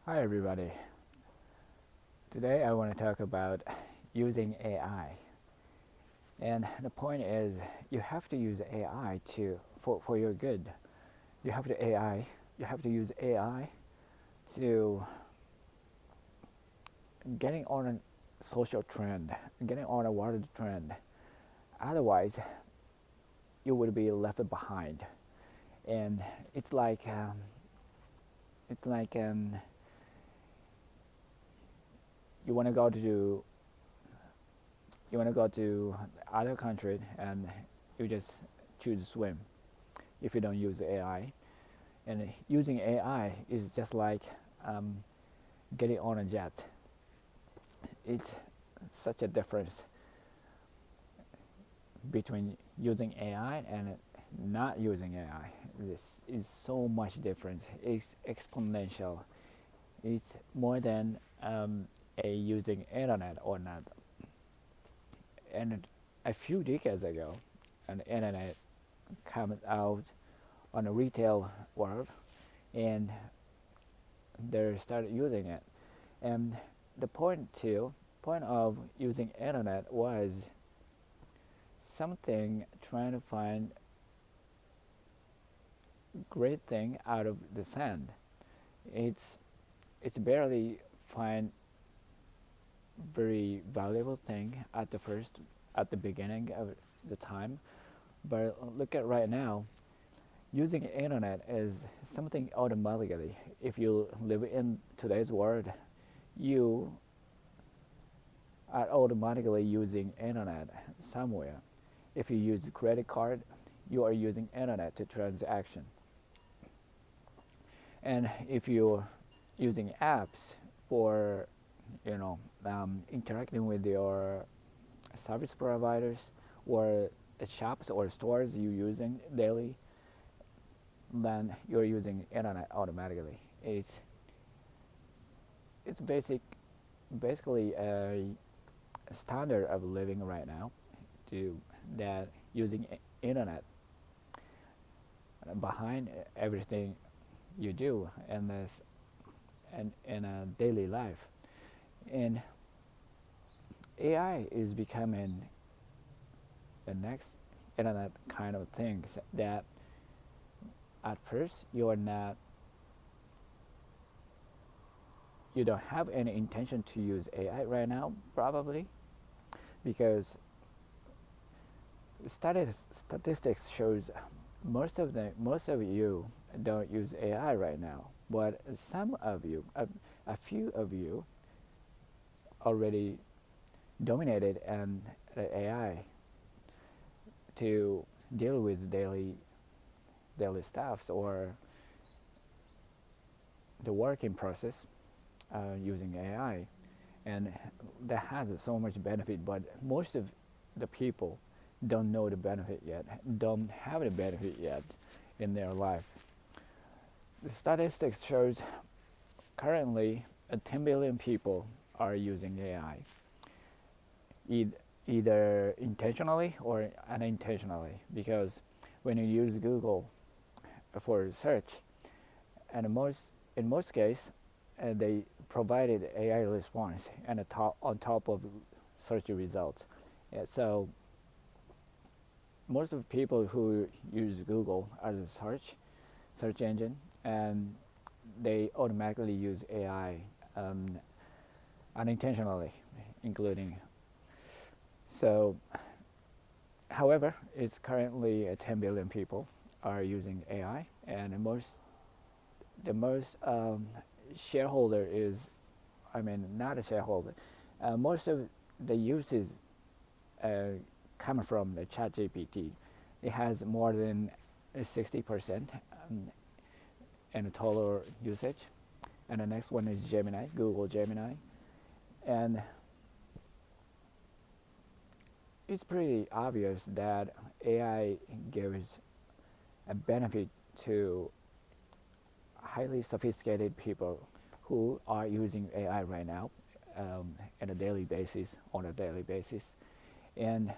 Hi everybody. Today I want to talk about using AI. And the point is you have to use AI for your good. You have to use AI to getting on a social trend, getting on a world trend. Otherwise, you will be left behind. And it's like um, it's like you want to go to other country and you just choose swim if you don't use AI. And using AI is just like um, getting on a jet. It's such a difference between using AI and not using AI. This is so much difference. It's exponential. It's more than a using internet or not. And a few decades ago, an internet came out on the retail world, and they started using it. And the point of using internet was something trying to find great thing out of the sand. It's it's barely find very valuable thing at the beginning of the time. But look at right now, using internet is something automatically. If you live in today's world, you are automatically using internet somewhere. If you use credit card, you are using internet to transaction. And if you're using apps for, interacting with your service providers or the shops or stores you using daily, then you're using internet automatically. It's basically a standard of living right now to that using internet behind everything you do in this and in a daily life. And AI is becoming the next internet kind of things that at first you don't have any intention to use AI right now probably because statistics shows most of you don't use AI right now, but some of you, a few of you, already dominated an AI to deal with daily stuffs or the working process using AI, and that has so much benefit. But most of the people don't know the benefit yet, don't have the benefit yet in their life. The statistics shows currently 10 billion people are using AI, either intentionally or unintentionally. Because when you use Google for search, and in most cases, they provided AI response and on top of search results. So most of the people who use Google as a search engine, and they automatically use AI um, unintentionally, including. So, however, it's currently 10 billion people are using AI, and the most shareholder is, I mean, not a shareholder. Most of the uses uh, come from the ChatGPT. It has more than 60% in total usage. And the next one is Gemini, Google Gemini. And it's pretty obvious that AI gives a benefit to highly sophisticated people who are using AI right now on a daily basis. And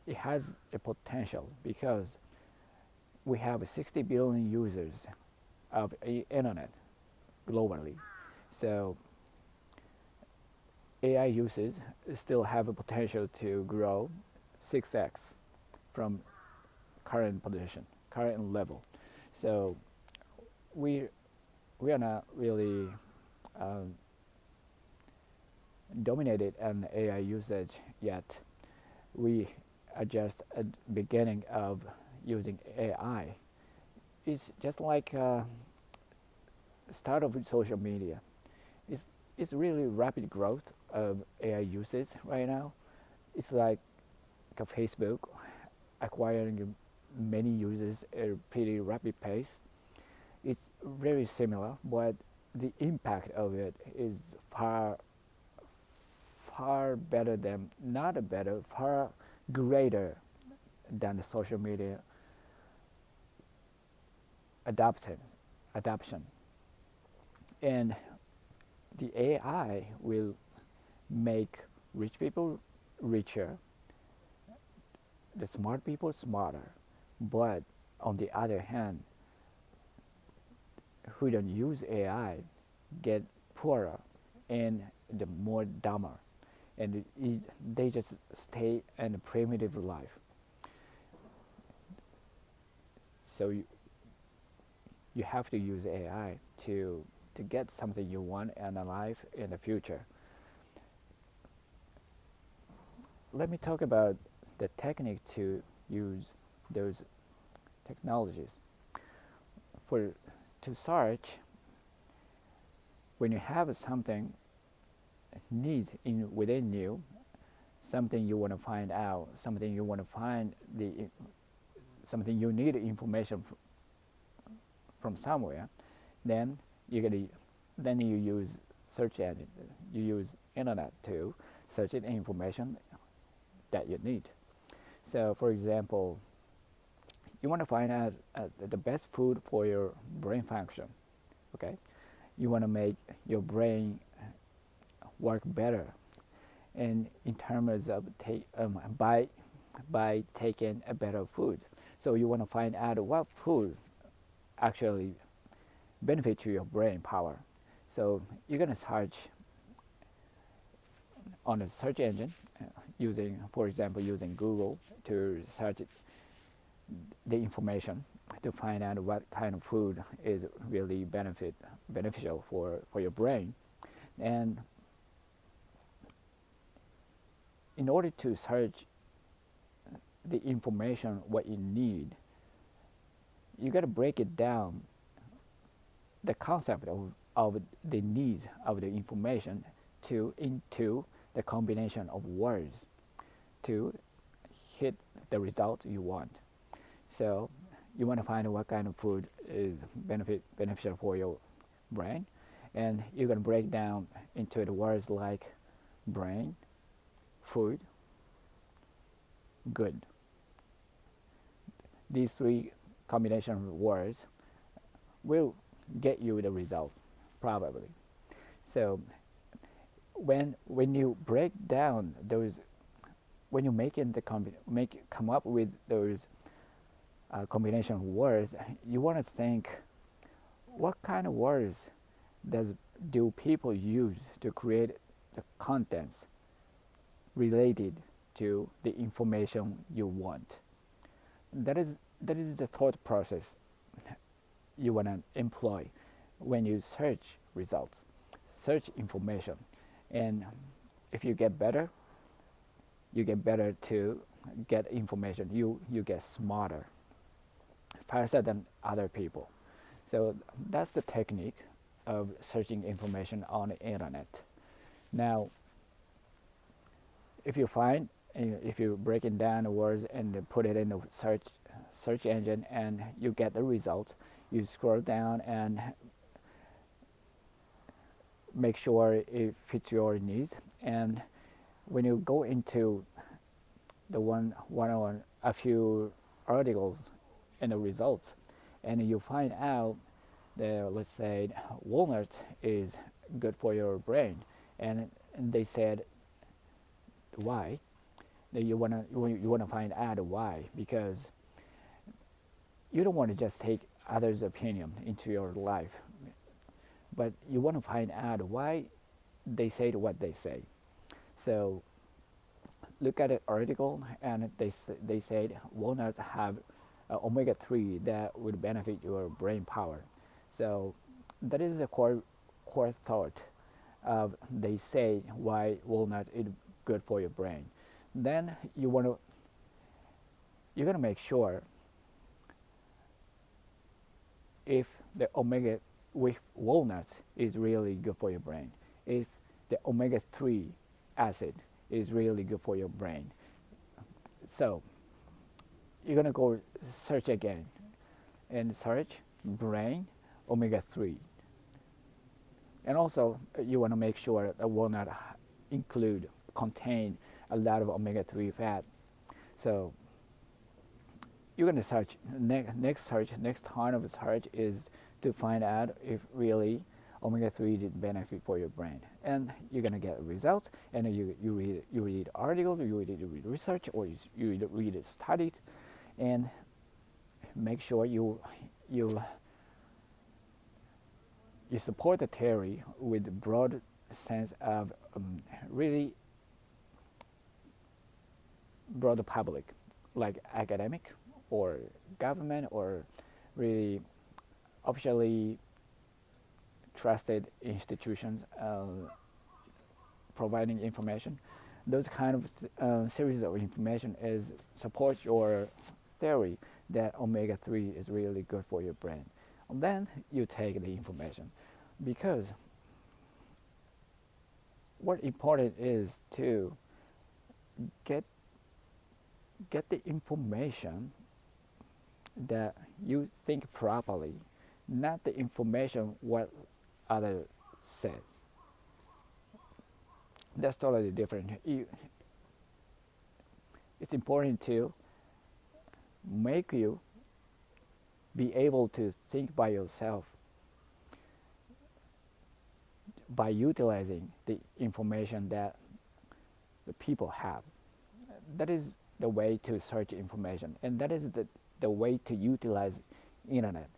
it has a potential because we have 60 billion users of internet globally. So AI uses still have a potential to grow 6x from current position, current level. So we we are not really um, dominated on AI usage yet. We are just at the beginning of using AI. It's just like start of social media. It's it's really rapid growth of AI usage right now. It's like a Facebook acquiring many users at a pretty rapid pace. It's very similar, but the impact of it is far better than not better, far greater than the social media adoption adoption. And the AI will make rich people richer, the smart people smarter. But on the other hand, who don't use AI get poorer and the more dumber, and they just stay in a primitive life. So you have to use AI to get something you want in a life in the future. Let me talk about the technique to use those technologies. For to search, when you have something needs in within you, something you want to find out, something you want to find something you need information from somewhere, then you get then you use search engine, you use internet to search the information that you need. So, for example, you want to find out the best food for your brain function. Okay, you want to make your brain work better, and in terms of by taking a better food. So you want to find out what food actually benefit to your brain power. So you're gonna search on a search engine using, for example, using Google to search the information to find out what kind of food is really beneficial for your brain. And in order to search the information what you need, you got to break it down the concept of the needs of the information to into the combination of words to hit the result you want. So you want to find what kind of food is beneficial for your brain, and you're going to break down into the words like brain, food, good. These three combination of words will get you the result probably. So when you break down those, when you make in the come up with those combination of words, you want to think what kind of words do people use to create the contents related to the information you want. That is the thought process you want to employ when you search results, search information. And if you get better, you get better to get information. You get smarter, faster than other people. So that's the technique of searching information on the internet. Now, if you find, if you break it down the words and put it in the search engine and you get the results, you scroll down and make sure it fits your needs. And when you go into the one on a few articles and the results, and you find out that, let's say, walnut is good for your brain, and they said why, that you wanna find out why, because you don't want to just take others' opinion into your life. but you want to find out why they said what they say. So look at the article, and they said walnuts have omega 3 that would benefit your brain power. So that is the core thought of they say why walnut is good for your brain. Then you're gonna make sure if the omega with walnuts is really good for your brain, if the omega 3 acid is really good for your brain. So you're gonna go search again and search brain omega 3, and also you want to make sure that walnut include contain a lot of omega 3 fat. So you're going to search next turn of search is to find out if really omega 3 did benefit for your brain, and you're going to get results. And you read articles, you read research, or you read studies, and make sure you you support the theory with broad sense of really broad public, like academic or government or really officially trusted institutions providing information. Those kind of series of information is support your theory that omega 3 is really good for your brain. And then you take the information, because what important is to get the information that you think properly, not the information what others said. That's totally different. It's important to make you be able to think by yourself by utilizing the information that the people have. That is the way to search information, and that is the way to utilize internet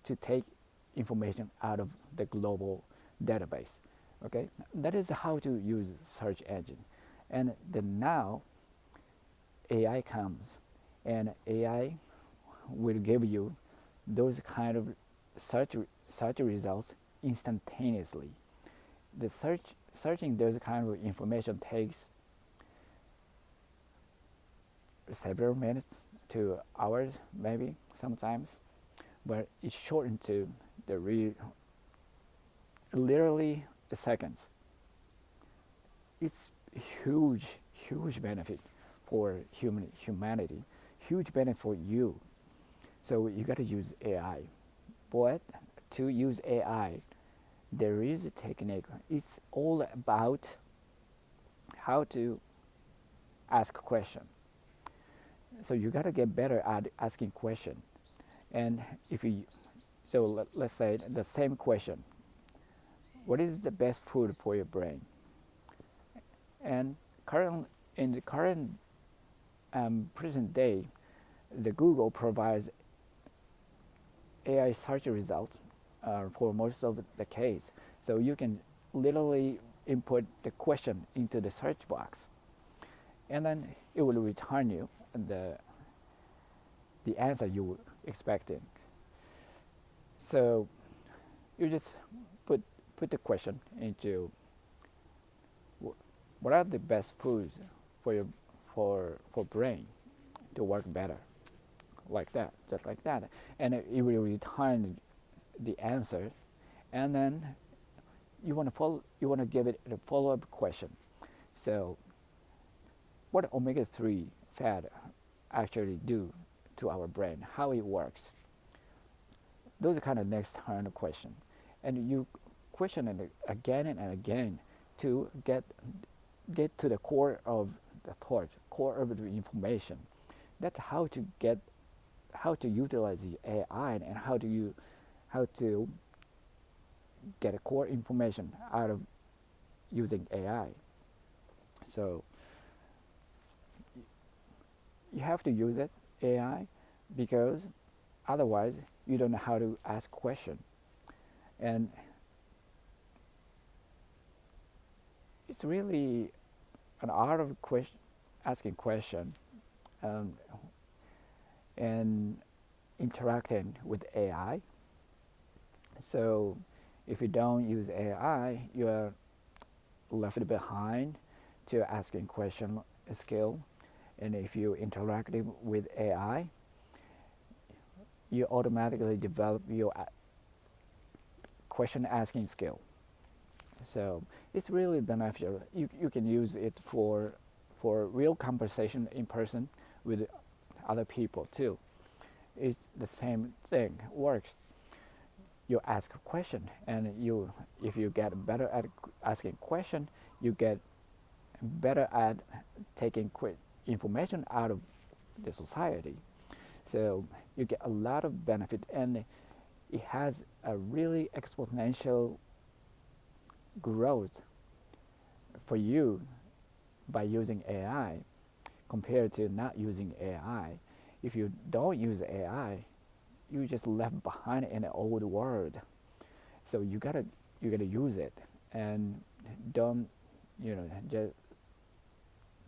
to take information out of the global database. Okay, that is how to use search engine. And then now AI comes, and AI will give you those kind of search results instantaneously. The searching those kind of information takes several minutes to hours, maybe sometimes, but it's shortened to literally the seconds. It's huge benefit for humanity, huge benefit for you. So you got to use AI. But to use AI, there is a technique. It's all about how to ask question. So you got to get better at asking question. And if you, so let's say the same question: what is the best food for your brain? And in the current present day, the Google provides AI search results for most of the case. So you can literally input the question into the search box, and then it will return you the answer you were expecting. So you just put the question into what are the best foods for your for brain to work better, like that, just like that, and it will return the answer, and then you want to give it a follow-up question. So what omega 3 fat actually do to our brain, how it works? Those are kind of next turn of question, and you question it again and again to get to the core of the thought, core of the information. That's how to utilize the AI, and how to get a core information out of using AI. So you have to use it, AI, because otherwise you don't know how to ask question. And it's really an art of asking question, um, and interacting with AI. So if you don't use AI, you're left behind to asking question skill. And if you interact with AI, you automatically develop your question asking skill. So it's really beneficial. You can use it for real conversation in person with other people too. It's the same thing works. You ask a question, and you if you get better at asking question, you get better at taking quick information out of the society. So you get a lot of benefit, and it has a really exponential growth for you by using AI compared to not using AI. If you don't use AI, you just left behind in the old world. So you gotta use it, and don't just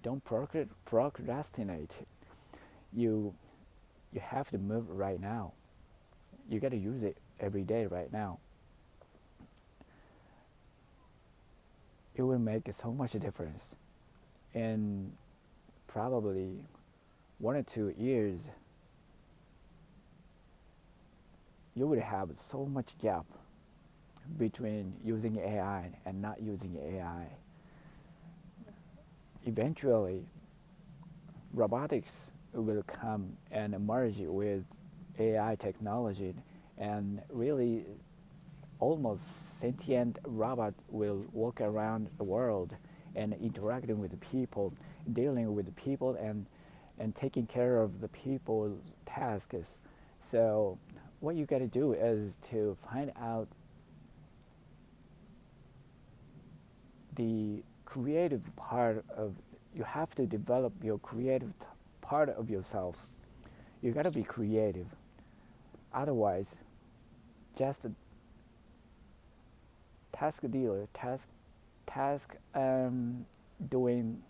don't procrastinate. You you have to move right now. You gotta use it every day right now. It will make so much difference. In probably 1 or 2 years, you would have so much gap between using AI and not using AI. Eventually, robotics will come and merge with AI technology, and really almost sentient robot will walk around the world and interacting with the people, dealing with the people, and taking care of the people's tasks. So what you got to do is to find out the creative part of, you have to develop your creative part of yourself. You got to be creative. Otherwise, just a task dealer, task doing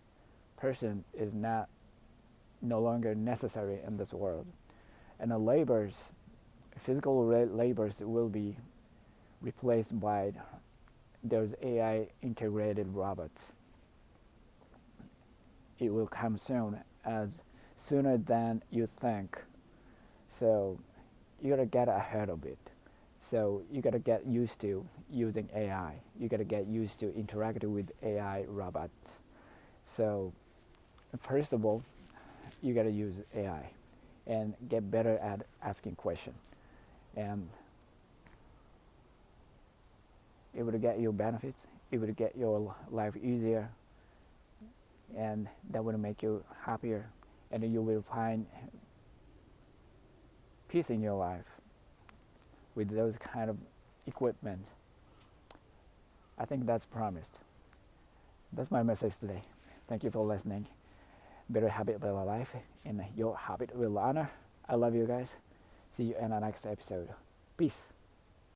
person is not no longer necessary in this world, and the labors, physical labors, will be replaced by those AI integrated robots. It will come soon, as sooner than you think. So you gotta get ahead of it. So you gotta get used to using AI. You gotta get used to interacting with AI robots. So first of all, you gotta use AI and get better at asking questions. And it will get you benefits. It will get your life easier, and that will make you happier, and you will find peace in your life with those kind of equipment. I think that's promised. That's my message today. Thank you for listening. Better habit, better life, and your habit will honor. I love you guys. See you in the next episode. Peace.